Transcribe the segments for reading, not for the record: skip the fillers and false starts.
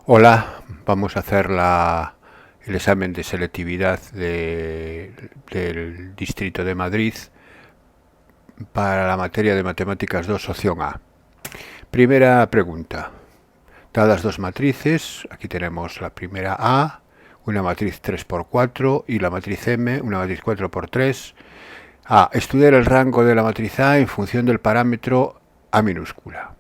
Hola, vamos a hacer el examen de selectividad del Distrito de Madrid para la materia de Matemáticas 2, opción A. Primera pregunta. Dadas dos matrices, aquí tenemos la primera A, una matriz 3 por 4 y la matriz M, una matriz 4 por 3. A. Estudiar el rango de la matriz A en función del parámetro A minúscula.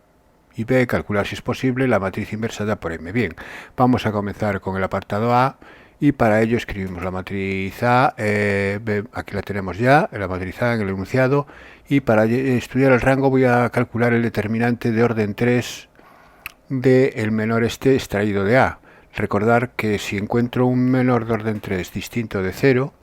Y B. Calcular si es posible la matriz inversa de A por M. Bien, vamos a comenzar con el apartado A y para ello escribimos la matriz A, aquí la tenemos ya, la matriz A en el enunciado, y para estudiar el rango voy a calcular el determinante de orden 3 del menor extraído de A. Recordar que si encuentro un menor de orden 3 distinto de 0,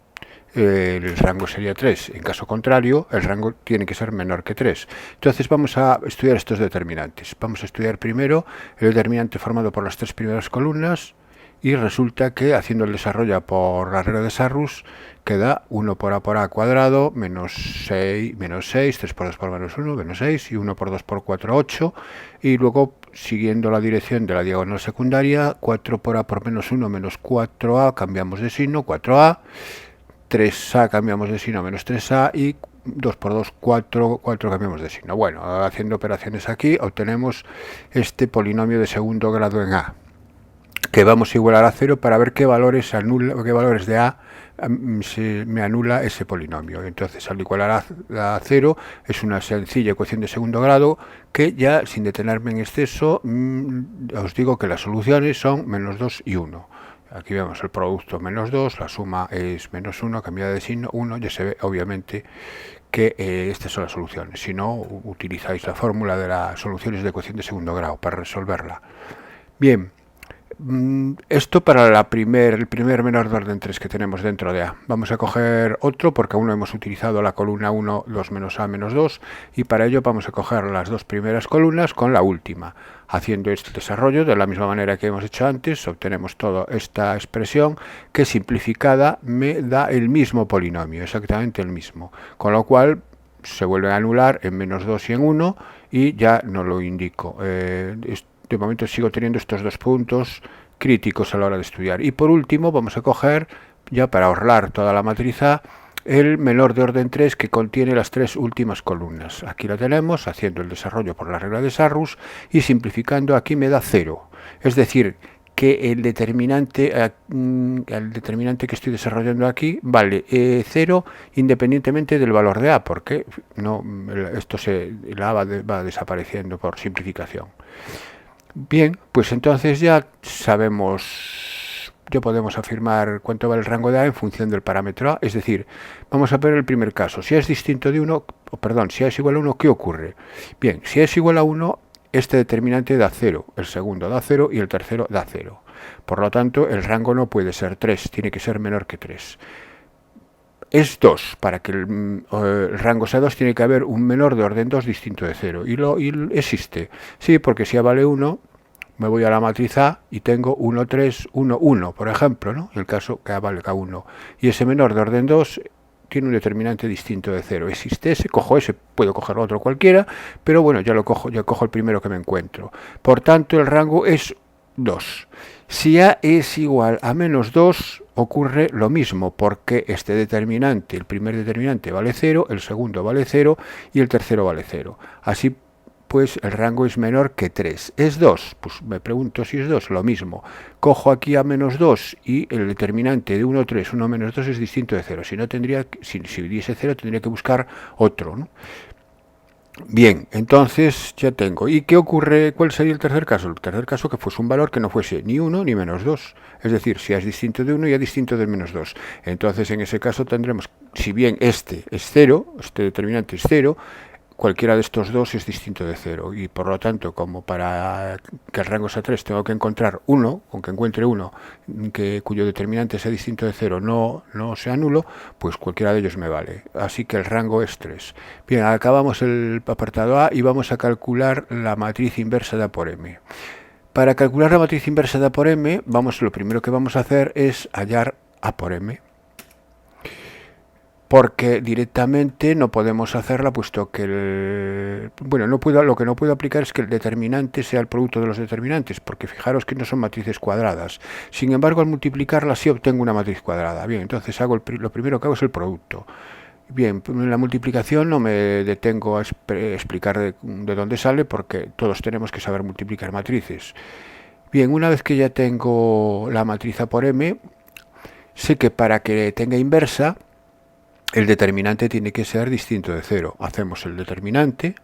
el rango sería 3. En caso contrario, el rango tiene que ser menor que 3. Entonces vamos a estudiar estos determinantes. Vamos a estudiar primero el determinante formado por las tres primeras columnas y resulta que haciendo el desarrollo por la regla de Sarrus queda 1 por A cuadrado menos 6, 3 por 2 por menos 1, menos 6 y 1 por 2 por 4, 8. Y luego, siguiendo la dirección de la diagonal secundaria, 4 por A por menos 1 menos 4A, cambiamos de signo, 4A. 3A cambiamos de signo, menos 3A, y 2 por 2, 4 cambiamos de signo. Bueno, haciendo operaciones aquí, obtenemos este polinomio de segundo grado en A, que vamos a igualar a 0 para ver qué valores de A me anula ese polinomio. Entonces, al igualar a 0, es una sencilla ecuación de segundo grado que ya, sin detenerme en exceso, os digo que las soluciones son menos 2 y 1. Aquí vemos el producto menos 2, la suma es menos 1, cambiada de signo, 1, ya se ve obviamente que estas son las soluciones. Si no, utilizáis la fórmula de las soluciones de ecuación de segundo grado para resolverla. Bien, esto para el primer menor de orden 3 que tenemos dentro de A. Vamos a coger otro porque aún no hemos utilizado la columna 1, 2 menos A menos 2, y para ello vamos a coger las dos primeras columnas con la última. Haciendo este desarrollo de la misma manera que hemos hecho antes, obtenemos toda esta expresión que simplificada me da el mismo polinomio, exactamente el mismo, con lo cual se vuelve a anular en menos 2 y en 1 y ya no lo indico. De momento sigo teniendo estos dos puntos críticos a la hora de estudiar. Y por último vamos a coger, ya para ahorrar toda la matriz A, el menor de orden 3 que contiene las tres últimas columnas. Aquí la tenemos, haciendo el desarrollo por la regla de Sarrus y simplificando aquí me da 0. Es decir, que el determinante que estoy desarrollando aquí vale 0 independientemente del valor de A, porque no, la A va desapareciendo por simplificación. Bien, pues entonces ya podemos afirmar cuánto vale el rango de A en función del parámetro A, es decir, vamos a ver el primer caso. Si A es distinto de 1, si A es igual a 1, ¿qué ocurre? Bien, si A es igual a 1, este determinante da 0, el segundo da 0 y el tercero da 0. Por lo tanto, el rango no puede ser 3, tiene que ser menor que 3. Es 2. Para que el rango sea 2 tiene que haber un menor de orden 2 distinto de 0. Y existe. Sí, porque si A vale 1, me voy a la matriz A y tengo 1, 3, 1, 1, por ejemplo, ¿no? En el caso que A valga 1. Y ese menor de orden 2 tiene un determinante distinto de 0. Existe ese, cojo ese, puedo coger otro cualquiera, pero bueno, ya cojo el primero que me encuentro. Por tanto, el rango es 2. Si A es igual a menos 2, ocurre lo mismo, porque este determinante, el primer determinante vale 0, el segundo vale 0 y el tercero vale 0. Así pues el rango es menor que 3. ¿Es 2? Pues me pregunto si es 2, lo mismo. Cojo aquí a menos 2 y el determinante de 1, 3, 1 menos 2 es distinto de 0. Si diese 0 tendría que buscar otro, ¿no? Bien, entonces ya tengo. ¿Y qué ocurre? ¿Cuál sería el tercer caso? El tercer caso que fuese un valor que no fuese ni 1 ni menos 2. Es decir, si A es distinto de 1 y A distinto de menos 2. Entonces en ese caso tendremos, si bien este es 0, este determinante es 0, cualquiera de estos dos es distinto de 0 y por lo tanto, como para que el rango sea 3 tengo que encontrar uno, con que encuentre uno cuyo determinante sea distinto de 0 no sea nulo, pues cualquiera de ellos me vale. Así que el rango es 3. Bien, acabamos el apartado A y vamos a calcular la matriz inversa de A por M. Para calcular la matriz inversa de A por M, lo primero que vamos a hacer es hallar A por M. porque directamente no podemos hacerla, puesto que lo que no puedo aplicar es que el determinante sea el producto de los determinantes, porque fijaros que no son matrices cuadradas. Sin embargo, al multiplicarla sí obtengo una matriz cuadrada. Bien, entonces lo primero que hago es el producto. Bien, en la multiplicación no me detengo a explicar de dónde sale, porque todos tenemos que saber multiplicar matrices. Bien, una vez que ya tengo la matriz A por M, sé que para que tenga inversa, el determinante tiene que ser distinto de 0. Hacemos el determinante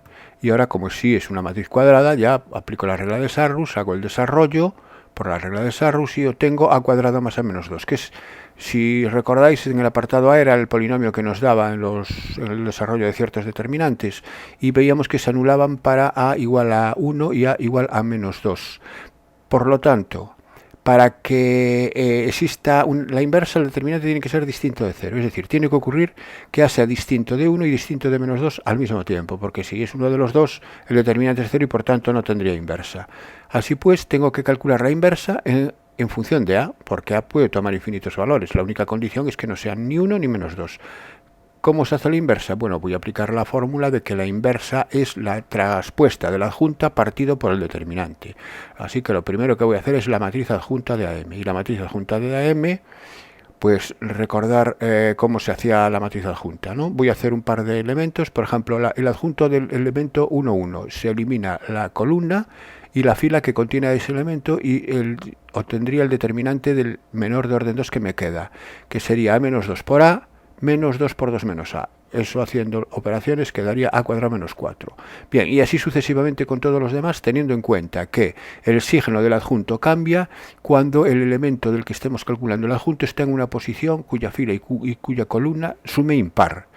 y ahora, como sí es una matriz cuadrada, ya aplico la regla de Sarrus, hago el desarrollo por la regla de Sarrus y obtengo A cuadrado más A menos 2, que es, si recordáis, en el apartado A era el polinomio que nos daba en el desarrollo de ciertos determinantes, y veíamos que se anulaban para A igual a 1 y A igual a menos 2. Por lo tanto, para que exista la inversa, el determinante tiene que ser distinto de 0. Es decir, tiene que ocurrir que A sea distinto de 1 y distinto de menos 2 al mismo tiempo, porque si es uno de los dos, el determinante es 0 y por tanto no tendría inversa. Así pues, tengo que calcular la inversa en función de A, porque A puede tomar infinitos valores. La única condición es que no sean ni 1 ni menos 2. ¿Cómo se hace la inversa? Bueno, voy a aplicar la fórmula de que la inversa es la traspuesta de la adjunta partido por el determinante. Así que lo primero que voy a hacer es la matriz adjunta de AM. Y la matriz adjunta de AM, pues recordar cómo se hacía la matriz adjunta, ¿no? Voy a hacer un par de elementos. Por ejemplo, el adjunto del elemento 1, 1. Se elimina la columna y la fila que contiene ese elemento y obtendría el determinante del menor de orden 2 que me queda, que sería A menos 2 por A, menos 2 por 2 menos A. Eso, haciendo operaciones, quedaría A cuadrado menos 4. Bien, y así sucesivamente con todos los demás, teniendo en cuenta que el signo del adjunto cambia cuando el elemento del que estemos calculando el adjunto está en una posición cuya fila y cuya columna sume impar.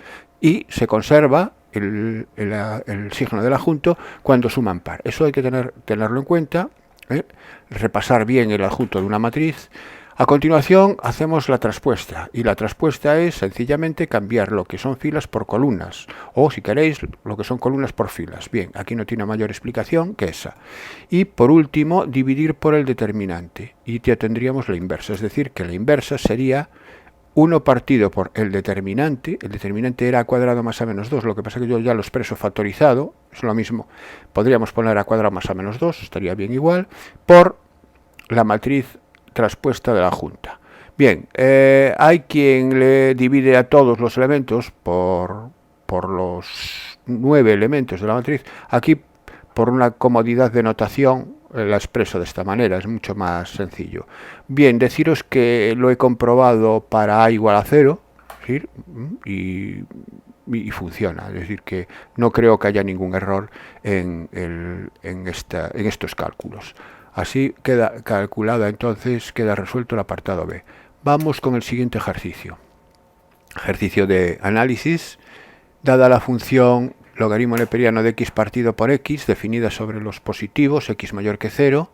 Y se conserva el signo del adjunto cuando suman par. Eso hay que tenerlo en cuenta, repasar bien el adjunto de una matriz. A continuación hacemos la traspuesta, y la traspuesta es sencillamente cambiar lo que son filas por columnas, o si queréis, lo que son columnas por filas. Bien, aquí no tiene mayor explicación que esa. Y por último, dividir por el determinante, y ya tendríamos la inversa, es decir, que la inversa sería 1 partido por el determinante era A cuadrado más A menos 2, lo que pasa que yo ya lo expreso factorizado, es lo mismo, podríamos poner A cuadrado más A menos 2, estaría bien igual, por la matriz traspuesta de la adjunta. Bien, hay quien le divide a todos los elementos por los 9 elementos de la matriz. Aquí, por una comodidad de notación, la expreso de esta manera, es mucho más sencillo. Bien, deciros que lo he comprobado para A igual a 0, ¿sí? y funciona, es decir, que no creo que haya ningún error en estos cálculos. Así queda calculada, entonces queda resuelto el apartado B. Vamos con el siguiente ejercicio. Ejercicio de análisis. Dada la función logaritmo neperiano de x partido por x, definida sobre los positivos, x mayor que 0,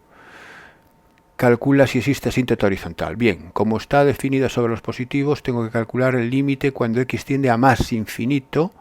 calcula si existe asíntota horizontal. Bien, como está definida sobre los positivos, tengo que calcular el límite cuando x tiende a más infinito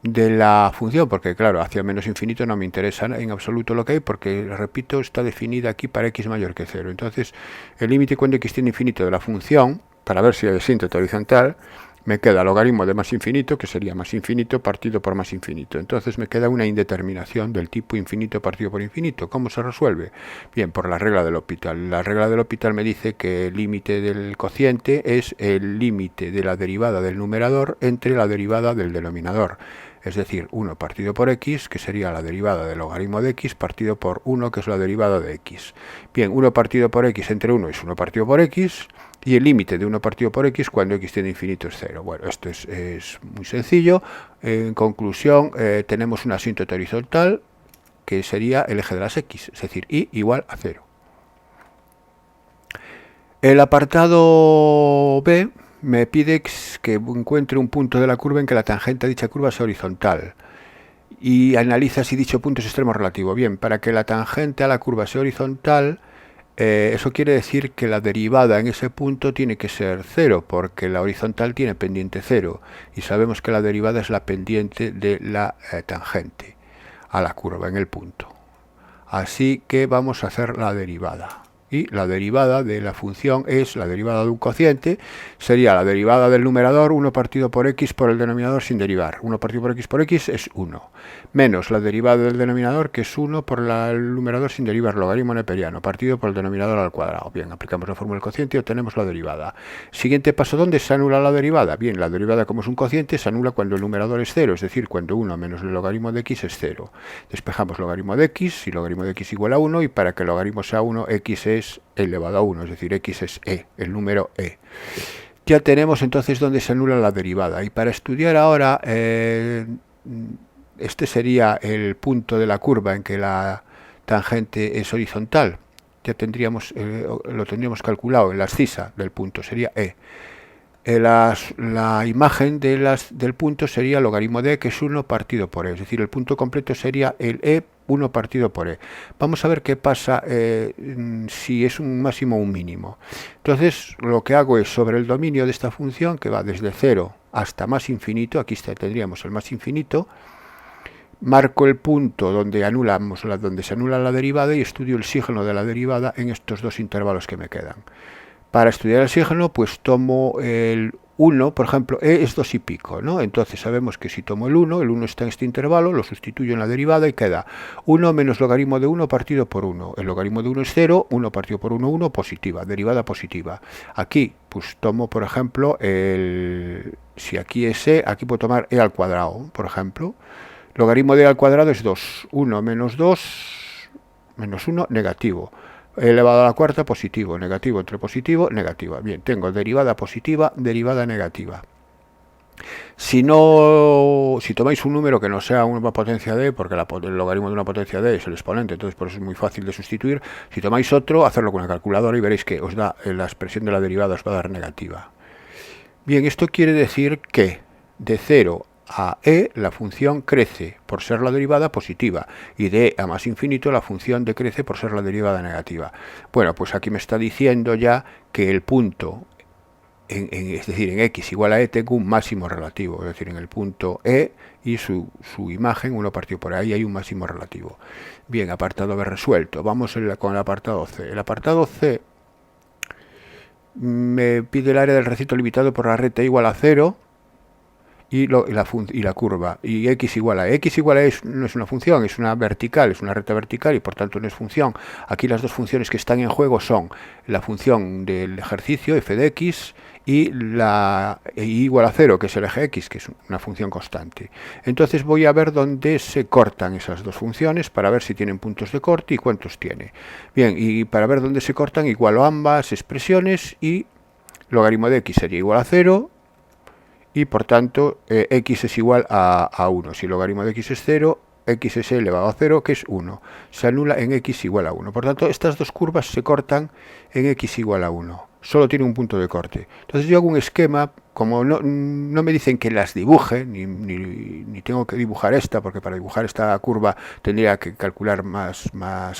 de la función, porque claro, hacia menos infinito no me interesa en absoluto lo que hay, porque, repito, está definida aquí para x mayor que 0. Entonces, el límite cuando x tiende a infinito de la función, para ver si hay asíntota horizontal, me queda logaritmo de más infinito, que sería más infinito partido por más infinito. Entonces me queda una indeterminación del tipo infinito partido por infinito. ¿Cómo se resuelve? Bien, por la regla del L'Hopital. La regla del L'Hopital me dice que el límite del cociente es el límite de la derivada del numerador entre la derivada del denominador. Es decir, 1 partido por x, que sería la derivada del logaritmo de x, partido por 1, que es la derivada de x. Bien, 1 partido por x entre 1 es 1 partido por x, y el límite de 1 partido por x cuando x tiende a infinito es 0. Bueno, esto es muy sencillo. En conclusión, tenemos una asíntota horizontal, que sería el eje de las x, es decir, y igual a 0. El apartado B me pide que encuentre un punto de la curva en que la tangente a dicha curva sea horizontal y analiza si dicho punto es extremo relativo. Bien, para que la tangente a la curva sea horizontal, eso quiere decir que la derivada en ese punto tiene que ser 0, porque la horizontal tiene pendiente 0 y sabemos que la derivada es la pendiente de la tangente a la curva en el punto. Así que vamos a hacer la derivada. y la derivada de la función es la derivada de un cociente, sería la derivada del numerador 1 partido por x por el denominador sin derivar. 1 partido por x es 1, menos la derivada del denominador, que es 1 por el numerador sin derivar, logaritmo neperiano, partido por el denominador al cuadrado. Bien, aplicamos la fórmula del cociente y obtenemos la derivada. Siguiente paso, ¿dónde se anula la derivada? Bien, la derivada, como es un cociente, se anula cuando el numerador es 0, es decir, cuando 1 menos el logaritmo de x es 0. Despejamos logaritmo de x, y logaritmo de x igual a 1, y para que el logaritmo sea 1, x es elevado a 1, es decir, x es e, el número e. Ya tenemos entonces dónde se anula la derivada. Y para estudiar ahora, este sería el punto de la curva en que la tangente es horizontal. Ya tendríamos, lo tendríamos calculado en la abscisa del punto, sería e. La imagen del punto sería logaritmo de e, que es 1 partido por e, es decir, el punto completo sería el e 1 partido por e. Vamos a ver qué pasa si es un máximo o un mínimo. Entonces, lo que hago es, sobre el dominio de esta función, que va desde 0 hasta más infinito, aquí tendríamos el más infinito, marco el punto donde donde se anula la derivada y estudio el sígeno de la derivada en estos dos intervalos que me quedan. Para estudiar el sígeno, pues tomo el 1, por ejemplo, e es 2 y pico, ¿no? Entonces sabemos que si tomo el 1 está en este intervalo, lo sustituyo en la derivada y queda 1 menos logaritmo de 1 partido por 1. El logaritmo de 1 es 0, 1 partido por 1, 1, positiva, derivada positiva. Aquí, pues tomo, por ejemplo, si aquí es e, aquí puedo tomar e al cuadrado, por ejemplo. Logaritmo de e al cuadrado es 2, 1 menos 2, menos 1, negativo. Elevado a la cuarta, positivo, negativo entre positivo, negativa. Bien, tengo derivada positiva, derivada negativa. Si tomáis un número que no sea una potencia d, porque el logaritmo de una potencia d es el exponente, entonces por eso es muy fácil de sustituir. Si tomáis otro, hacerlo con la calculadora y veréis que os da la expresión de la derivada, os va a dar negativa. Bien, esto quiere decir que de 0 a e la función crece por ser la derivada positiva, y de e a más infinito la función decrece por ser la derivada negativa. Bueno, pues aquí me está diciendo ya que el punto, es decir, en x igual a e tengo un máximo relativo, es decir, en el punto e y su imagen, 1 partido por ahí, hay un máximo relativo. Bien, apartado B resuelto. Vamos con el apartado C. El apartado C me pide el área del recinto limitado por la recta igual a 0, y la curva, y x igual a e. X igual a e no es una función, es una vertical, es una recta vertical, y por tanto no es función. Aquí las dos funciones que están en juego son la función del ejercicio, f de x, y la y igual a 0, que es el eje x, que es una función constante. Entonces voy a ver dónde se cortan esas dos funciones, para ver si tienen puntos de corte y cuántos tiene. Bien, y para ver dónde se cortan, igualo ambas expresiones, y logaritmo de x sería igual a 0, y por tanto x es igual a 1. Si el logaritmo de x es 0, x es elevado a 0, que es 1. Se anula en x igual a 1. Por tanto, estas dos curvas se cortan en x igual a 1. Solo tiene un punto de corte. Entonces yo hago un esquema, como no me dicen que las dibuje, ni tengo que dibujar esta, porque para dibujar esta curva tendría que calcular más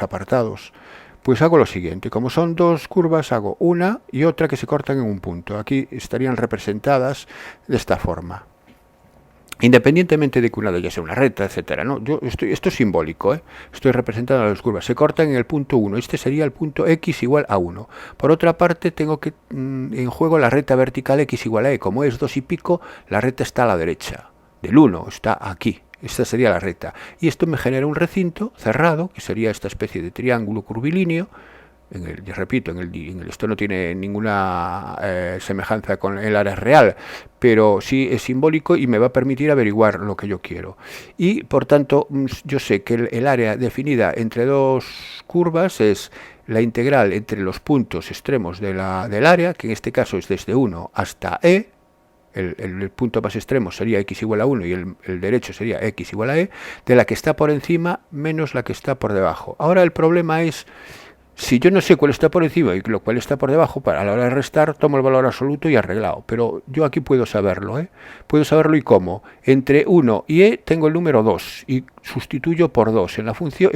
apartados. Pues hago lo siguiente, como son dos curvas, hago una y otra que se cortan en un punto. Aquí estarían representadas de esta forma. Independientemente de que una de ellas sea una recta, etcétera, ¿no? Esto es simbólico, ¿eh? Estoy representando las curvas. Se cortan en el punto 1. Este sería el punto x igual a 1. Por otra parte, tengo que en juego la recta vertical x igual a e. Como es 2 y pico, la recta está a la derecha. Del 1 está aquí. Esta sería la recta. Y esto me genera un recinto cerrado, que sería esta especie de triángulo curvilíneo. Ya repito, esto no tiene ninguna semejanza con el área real, pero sí es simbólico y me va a permitir averiguar lo que yo quiero. Y por tanto, yo sé que el área definida entre dos curvas es la integral entre los puntos extremos del área, que en este caso es desde 1 hasta e. El punto más extremo sería x igual a 1 y el derecho sería x igual a e, de la que está por encima menos la que está por debajo. Ahora el problema es, si yo no sé cuál está por encima y cuál está por debajo, a la hora de restar tomo el valor absoluto y arreglado. Pero yo aquí puedo saberlo, ¿eh? Puedo saberlo, y cómo. Entre 1 y e tengo el número 2 y sustituyo por 2 en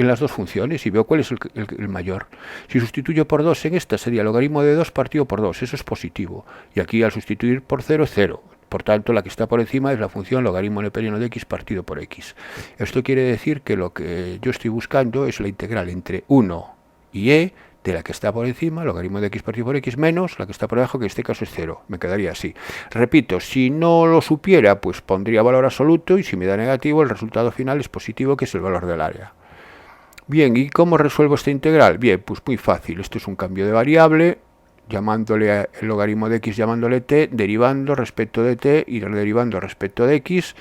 las dos funciones y veo cuál es el mayor. Si sustituyo por 2 en esta, sería logaritmo de 2 partido por 2, eso es positivo. Y aquí al sustituir por 0 es 0. Por tanto, la que está por encima es la función logaritmo neperiano de x partido por x. Esto quiere decir que lo que yo estoy buscando es la integral entre 1 y e de la que está por encima, logaritmo de x partido por x, menos la que está por debajo, que en este caso es 0. Me quedaría así. Repito, si no lo supiera, pues pondría valor absoluto, y si me da negativo, el resultado final es positivo, que es el valor del área. Bien, ¿y cómo resuelvo esta integral? Bien, pues muy fácil. Esto es un cambio de variable, llamándole el logaritmo de x, llamándole t, derivando respecto de t y derivando respecto de x.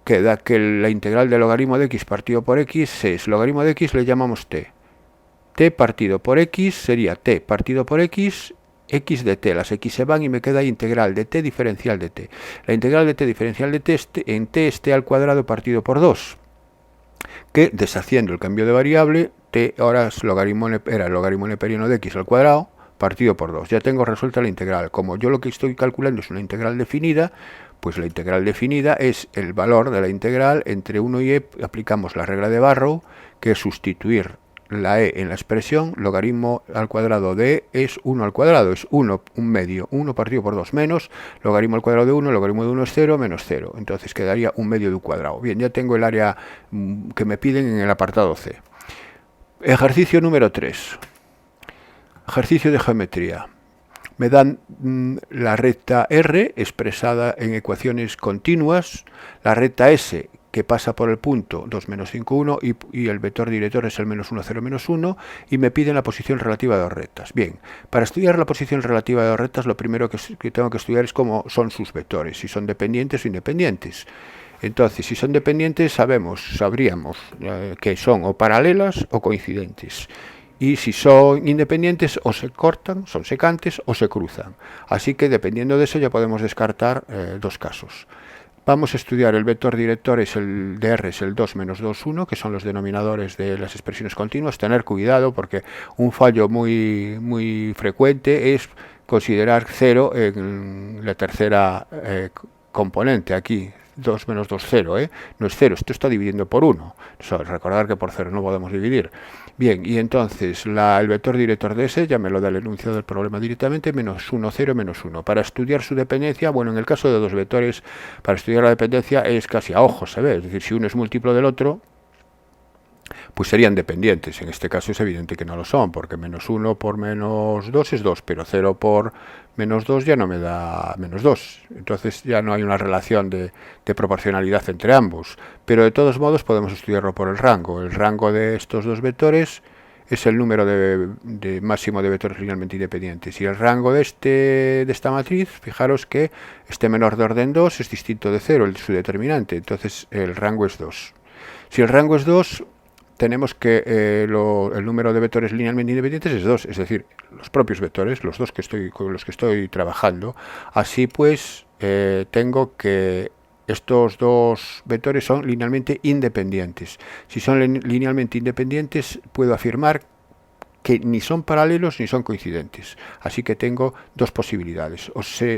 Queda que la integral del logaritmo de x partido por x es logaritmo de x, le llamamos t. T partido por x sería t partido por x, x de t. Las x se van y me queda integral de t diferencial de t. La integral de t diferencial de t en t es t al cuadrado partido por 2. Que deshaciendo el cambio de variable, t ahora es era el logaritmo neperiano de x al cuadrado partido por 2. Ya tengo resuelta la integral. Como yo lo que estoy calculando es una integral definida, pues la integral definida es el valor de la integral entre 1 y e. Aplicamos la regla de Barrow, que es sustituir la e en la expresión. Logaritmo al cuadrado de e es 1 al cuadrado, es 1, un medio, 1 partido por 2 menos, logaritmo al cuadrado de 1, logaritmo de 1 es 0, menos 0. Entonces quedaría un medio de un cuadrado. Bien, ya tengo el área que me piden en el apartado C. Ejercicio número 3. Ejercicio de geometría. Me dan la recta R expresada en ecuaciones continuas, la recta S que pasa por el punto 2, menos 5, 1 y el vector director es el menos 1, 0, menos 1, y me piden la posición relativa de dos rectas. Bien, para estudiar la posición relativa de dos rectas, lo primero que tengo que estudiar es cómo son sus vectores, si son dependientes o independientes. Entonces, si son dependientes, sabríamos que son o paralelas o coincidentes. Y si son independientes, o se cortan, son secantes, o se cruzan. Así que, dependiendo de eso, ya podemos descartar dos casos. Vamos a estudiar el vector director, de R es el 2 menos 2, 1, que son los denominadores de las expresiones continuas. Tener cuidado porque un fallo muy frecuente es considerar 0 en la tercera componente aquí. 2 menos 2, 0, no es 0, esto está dividiendo por 1. Recordar que por 0 no podemos dividir. Bien, y entonces el vector director de S, ya me lo da el enunciado del problema directamente, menos 1, 0, menos 1. Para estudiar su dependencia, bueno, en el caso de dos vectores, para estudiar la dependencia es casi a ojo, se ve. Es decir, si uno es múltiplo del otro, pues serían dependientes. En este caso es evidente que no lo son, porque menos 1 por menos 2 es 2, pero 0 por menos 2 ya no me da menos 2. Entonces ya no hay una relación de proporcionalidad entre ambos. Pero de todos modos podemos estudiarlo por el rango. El rango de estos dos vectores es el número de máximo de vectores linealmente independientes. Y el rango de esta matriz, fijaros que este menor de orden 2 es distinto de 0, su determinante. Entonces el rango es 2. Si el rango es 2, tenemos que el número de vectores linealmente independientes es 2, es decir, los propios vectores, los dos con los que estoy trabajando. Así pues, tengo que estos dos vectores son linealmente independientes. Si son linealmente independientes, puedo afirmar que ni son paralelos ni son coincidentes. Así que tengo dos posibilidades,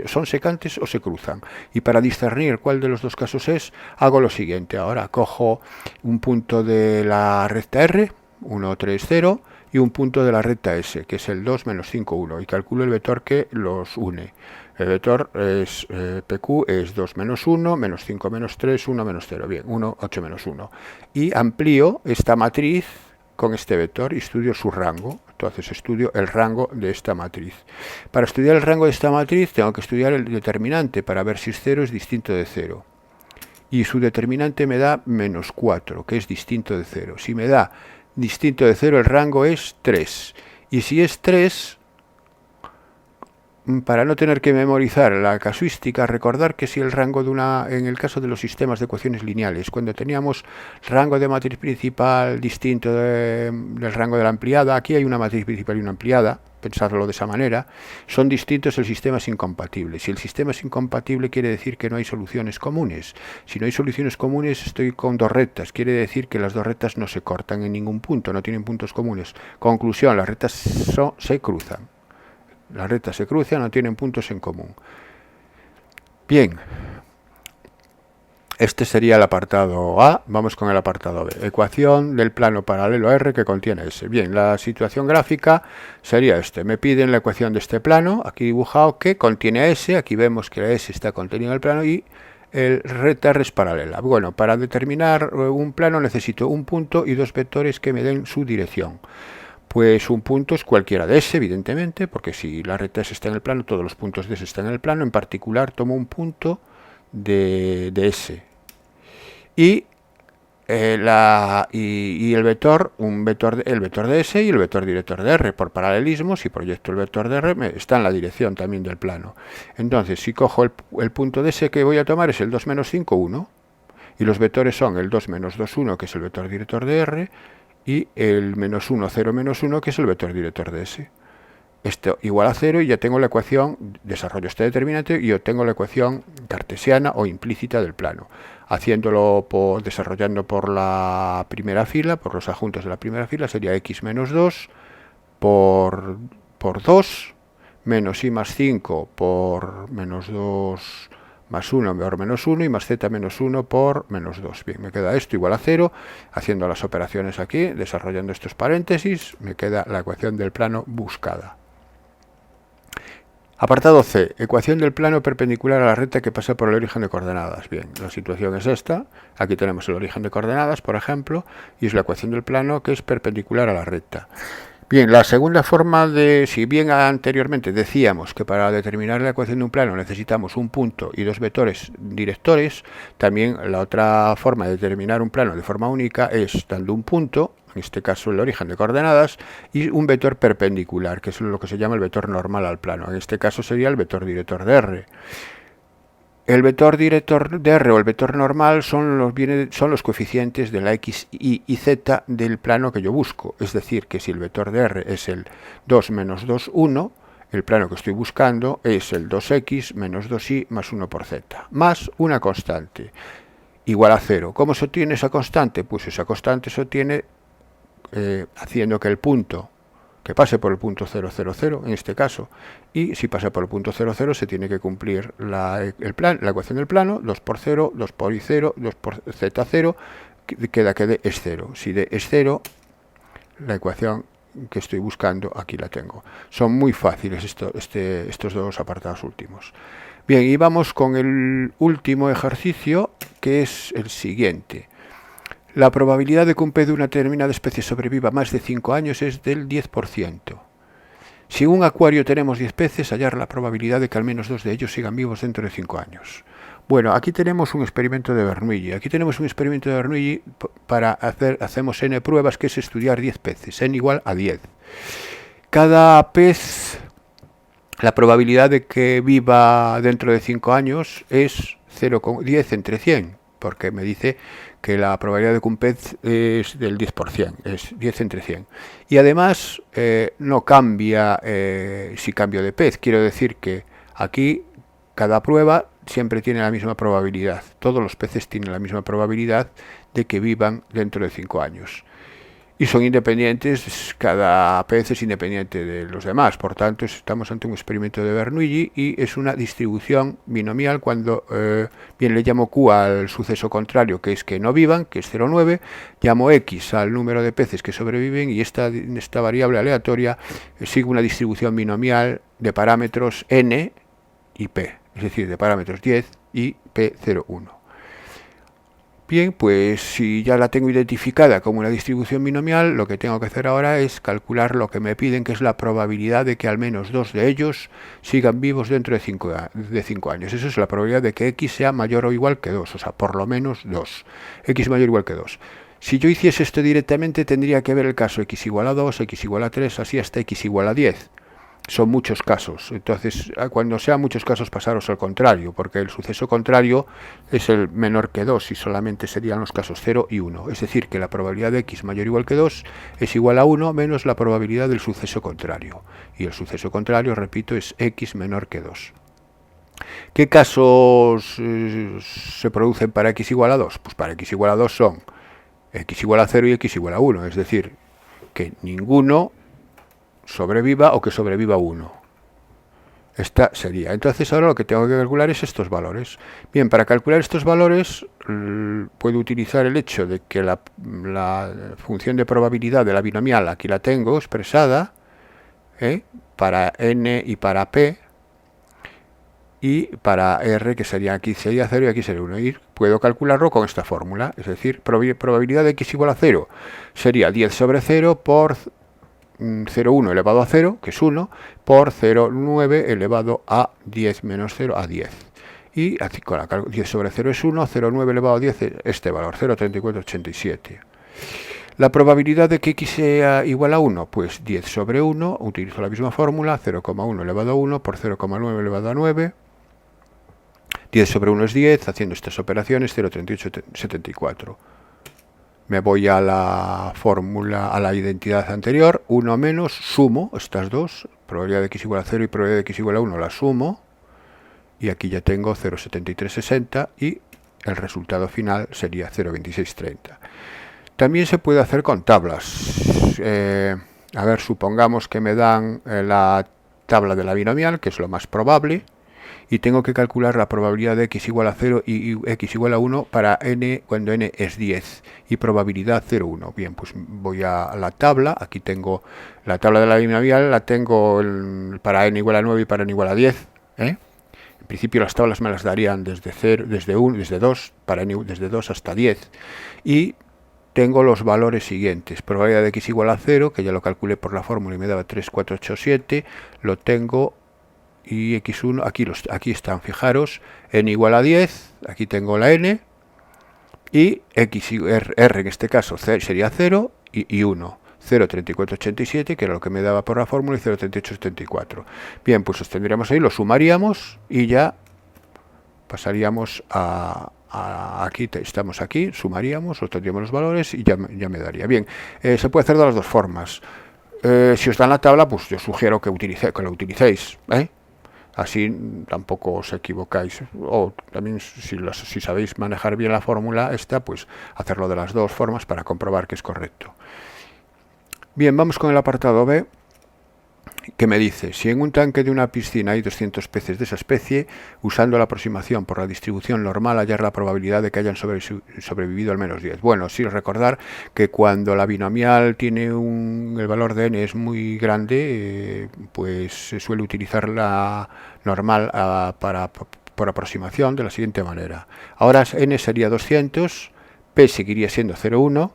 son secantes o se cruzan. Y para discernir cuál de los dos casos es, hago lo siguiente. Ahora cojo un punto de la recta R, 1, 3, 0, y un punto de la recta S, que es el 2, menos 5, 1, y calculo el vector que los une. El vector es PQ es 2 menos 1, menos 5 menos 3, 1 menos 0. Bien, 1, 8 menos 1. Y amplío esta matriz con este vector y estudio su rango. Entonces estudio el rango de esta matriz. Para estudiar el rango de esta matriz tengo que estudiar el determinante para ver si es 0 es distinto de 0. Y su determinante me da menos 4, que es distinto de 0. Si me da distinto de 0, el rango es 3. Y si es 3, para no tener que memorizar la casuística, recordar que si el rango en el caso de los sistemas de ecuaciones lineales, cuando teníamos rango de matriz principal distinto del rango de la ampliada, aquí hay una matriz principal y una ampliada, pensarlo de esa manera, son distintos, el sistema es incompatible. Si el sistema es incompatible, quiere decir que no hay soluciones comunes. Si no hay soluciones comunes, estoy con dos rectas, quiere decir que las dos rectas no se cortan en ningún punto, no tienen puntos comunes. Conclusión, las rectas se cruzan. Las rectas se cruzan, no tienen puntos en común. Bien, este sería el apartado A. Vamos con el apartado B. Ecuación del plano paralelo a R que contiene S. Bien, la situación gráfica sería este. Me piden la ecuación de este plano, aquí dibujado, que contiene S. Aquí vemos que la S está contenida en el plano y el recta R es paralela. Bueno, para determinar un plano necesito un punto y dos vectores que me den su dirección. Pues un punto es cualquiera de S, evidentemente, porque si la recta S está en el plano, todos los puntos de S están en el plano. En particular, tomo un punto de S. Y el vector, el vector de S y el vector director de R. Por paralelismo, si proyecto el vector de R, está en la dirección también del plano. Entonces, si cojo el punto de S que voy a tomar es el 2 menos 5, 1. Y los vectores son el 2 menos 2, 1, que es el vector director de R, y el menos 1, 0, menos 1, que es el vector director de S. Esto igual a 0 y ya tengo la ecuación, desarrollo este determinante y obtengo la ecuación cartesiana o implícita del plano. Haciéndolo desarrollando por la primera fila, por los adjuntos de la primera fila, sería x menos 2 por 2, menos y más 5 por menos 2 más 1 por menos 1 y más z menos 1 por menos 2. Bien, me queda esto igual a 0. Haciendo las operaciones aquí, desarrollando estos paréntesis, me queda la ecuación del plano buscada. Apartado C. Ecuación del plano perpendicular a la recta que pasa por el origen de coordenadas. Bien, la situación es esta. Aquí tenemos el origen de coordenadas, por ejemplo, y es la ecuación del plano que es perpendicular a la recta. Bien, la segunda forma de, si bien anteriormente decíamos que para determinar la ecuación de un plano necesitamos un punto y dos vectores directores, también la otra forma de determinar un plano de forma única es dando un punto, en este caso el origen de coordenadas, y un vector perpendicular, que es lo que se llama el vector normal al plano. En este caso sería el vector director de R. El vector director de R o el vector normal son los coeficientes de la x, y z del plano que yo busco. Es decir, que si el vector de R es el 2 menos 2, 1, el plano que estoy buscando es el 2x menos 2y más 1 por z, más una constante, igual a 0. ¿Cómo se obtiene esa constante? Pues esa constante se obtiene haciendo que el punto que pase por el punto 0, 0, 0, en este caso, y si pasa por el punto 0, 0, se tiene que cumplir la ecuación del plano, 2 por 0, 2 por y 0, 2 por z 0, queda que d es 0. Si d es 0, la ecuación que estoy buscando, aquí la tengo. Son muy fáciles estos dos apartados últimos. Bien, y vamos con el último ejercicio, que es el siguiente. La probabilidad de que un pez de una determinada especie sobreviva más de 5 años es del 10%. Si en un acuario tenemos 10 peces, hallar la probabilidad de que al menos 2 de ellos sigan vivos dentro de 5 años. Bueno, aquí tenemos un experimento de Bernoulli. Aquí tenemos un experimento de Bernoulli para hacemos n pruebas, que es estudiar 10 peces, n igual a 10. Cada pez, la probabilidad de que viva dentro de 5 años es 0,10 entre 100, porque me dice que la probabilidad de que un pez es del 10%, es 10 entre 100. Y además no cambia si cambio de pez. Quiero decir que aquí cada prueba siempre tiene la misma probabilidad. Todos los peces tienen la misma probabilidad de que vivan dentro de 5 años. Y son independientes, cada pez es independiente de los demás. Por tanto, estamos ante un experimento de Bernoulli y es una distribución binomial cuando bien le llamo Q al suceso contrario, que es que no vivan, que es 0,9, llamo X al número de peces que sobreviven y esta variable aleatoria sigue una distribución binomial de parámetros n y p, es decir, de parámetros 10 y p0,1. Bien, pues si ya la tengo identificada como una distribución binomial, lo que tengo que hacer ahora es calcular lo que me piden, que es la probabilidad de que al menos 2 de ellos sigan vivos dentro de 5 años. Eso es la probabilidad de que x sea mayor o igual que 2, o sea, por lo menos 2. X mayor o igual que 2. Si yo hiciese esto directamente, tendría que ver el caso x igual a 2, x igual a 3, así hasta x igual a 10. Son muchos casos, entonces cuando sean muchos casos pasaros al contrario, porque el suceso contrario es el menor que 2 y solamente serían los casos 0 y 1, es decir, que la probabilidad de x mayor o igual que 2 es igual a 1 menos la probabilidad del suceso contrario, y el suceso contrario, repito, es x menor que 2. ¿Qué casos se producen para x igual a 2? Pues para x igual a 2 son x igual a 0 y x igual a 1, es decir, que ninguno sobreviva o que sobreviva 1. Esta sería. Entonces ahora lo que tengo que calcular es estos valores. Bien, para calcular estos valores puedo utilizar el hecho de que la función de probabilidad de la binomial, aquí la tengo expresada, para n y para p, y para r, que sería aquí sería 0 y aquí sería 1. Y puedo calcularlo con esta fórmula, es decir, probabilidad de x igual a 0 sería 10 sobre 0 por 0,1 elevado a 0, que es 1, por 0,9 elevado a 10 menos 0 a 10. Y así con la 10 sobre 0 es 1, 0,9 elevado a 10 es este valor, 0,3487. La probabilidad de que x sea igual a 1, pues 10 sobre 1, utilizo la misma fórmula, 0,1 elevado a 1 por 0,9 elevado a 9. 10 sobre 1 es 10, haciendo estas operaciones, 0,3874. Me voy a la fórmula, a la identidad anterior, 1 menos, sumo estas dos, probabilidad de x igual a 0 y probabilidad de x igual a 1, la sumo, y aquí ya tengo 0,7360 y el resultado final sería 0,2630. También se puede hacer con tablas. A ver, supongamos que me dan la tabla de la binomial, que es lo más probable, y tengo que calcular la probabilidad de x igual a 0 y x igual a 1 para n cuando n es 10 y probabilidad 0,1. Bien, pues voy a la tabla, aquí tengo la tabla de la binomial, la tengo para n igual a 9 y para n igual a 10. En principio las tablas me las darían desde 0, desde 1, desde 2, para n desde 2 hasta 10. Y tengo los valores siguientes. Probabilidad de x igual a 0, que ya lo calculé por la fórmula y me daba 3,487, lo tengo, y x1, aquí están, fijaros, n igual a 10, aquí tengo la n, y r en este caso sería 0 y 1. 0,3487, que era lo que me daba por la fórmula, y 0,3874. Bien, pues los tendríamos ahí, los sumaríamos y ya pasaríamos aquí, estamos aquí, sumaríamos, obtendríamos los valores y ya me daría. Bien, se puede hacer de las dos formas. Si os dan la tabla, pues yo sugiero que lo utilicéis, así tampoco os equivocáis. O también si sabéis manejar bien la fórmula esta, pues hacerlo de las dos formas para comprobar que es correcto. Bien, vamos con el apartado B, que me dice, si en un tanque de una piscina hay 200 peces de esa especie, usando la aproximación por la distribución normal, hallar la probabilidad de que hayan sobrevivido al menos 10. Bueno, sí recordar que cuando la binomial tiene el valor de n es muy grande, pues se suele utilizar la normal por aproximación de la siguiente manera. Ahora n sería 200, p seguiría siendo 0,1,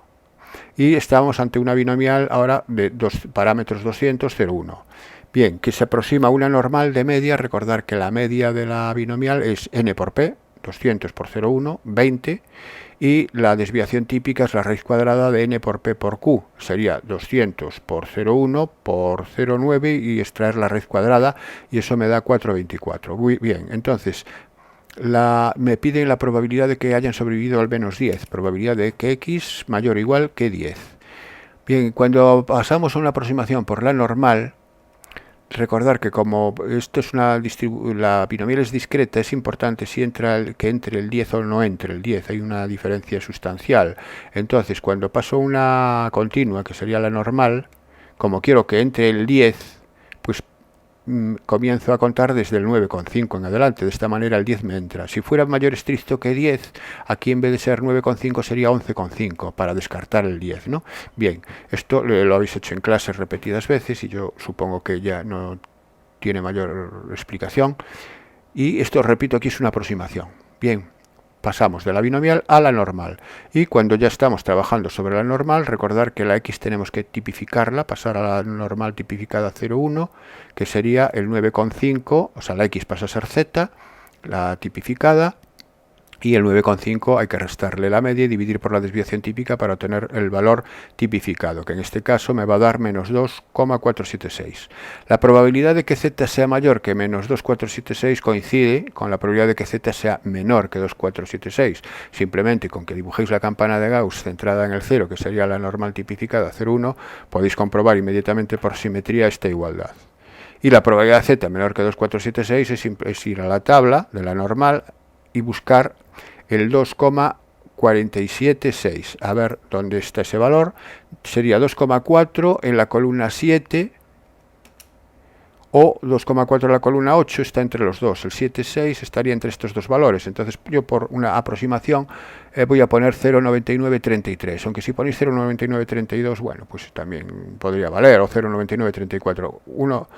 y estamos ante una binomial ahora de dos parámetros 200, 0,1. Bien, que se aproxima a una normal de media. Recordar que la media de la binomial es n por p, 200 por 0,1, 20, y la desviación típica es la raíz cuadrada de n por p por q. Sería 200 por 0,1 por 0,9 y extraer la raíz cuadrada, y eso me da 4,24. Muy bien, entonces me piden la probabilidad de que hayan sobrevivido al menos 10, probabilidad de que x mayor o igual que 10. Bien, cuando pasamos a una aproximación por la normal, recordar que como esto es la binomial es discreta, es importante que entre el 10 o no entre el 10, hay una diferencia sustancial. Entonces, cuando paso una continua, que sería la normal, como quiero que entre el 10, pues comienzo a contar desde el 9,5 en adelante. De esta manera el 10 me entra. Si fuera mayor estricto que 10, aquí en vez de ser 9,5 sería 11,5 para descartar el 10, ¿no? Bien, esto lo habéis hecho en clases repetidas veces y yo supongo que ya no tiene mayor explicación. Y esto, repito, aquí es una aproximación. Bien, pasamos de la binomial a la normal. Y cuando ya estamos trabajando sobre la normal, recordar que la x tenemos que tipificarla, pasar a la normal tipificada 0,1, que sería el 9,5, o sea, la x pasa a ser z, la tipificada, y el 9,5 hay que restarle la media y dividir por la desviación típica para obtener el valor tipificado, que en este caso me va a dar menos 2,476. La probabilidad de que z sea mayor que menos 2,476 coincide con la probabilidad de que z sea menor que 2,476. Simplemente con que dibujéis la campana de Gauss centrada en el 0, que sería la normal tipificada 0,1, podéis comprobar inmediatamente por simetría esta igualdad. Y la probabilidad de z menor que 2,476 es ir a la tabla de la normal y buscar el 2,476. A ver dónde está ese valor. Sería 2,4 en la columna 7 o 2,4 en la columna 8, está entre los dos. El 7,6 estaría entre estos dos valores. Entonces yo por una aproximación voy a poner 0,9933. Aunque si ponéis 0,9932, bueno, pues también podría valer, o 0,9934. Uno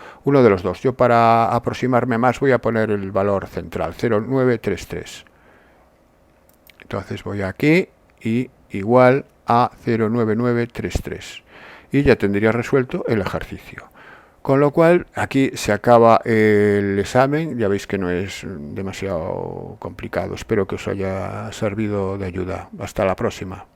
de los dos. Yo para aproximarme más voy a poner el valor central, 0,933. Entonces voy aquí y igual a 0,9933. y ya tendría resuelto el ejercicio. Con lo cual, aquí se acaba el examen. Ya veis que no es demasiado complicado. Espero que os haya servido de ayuda. Hasta la próxima.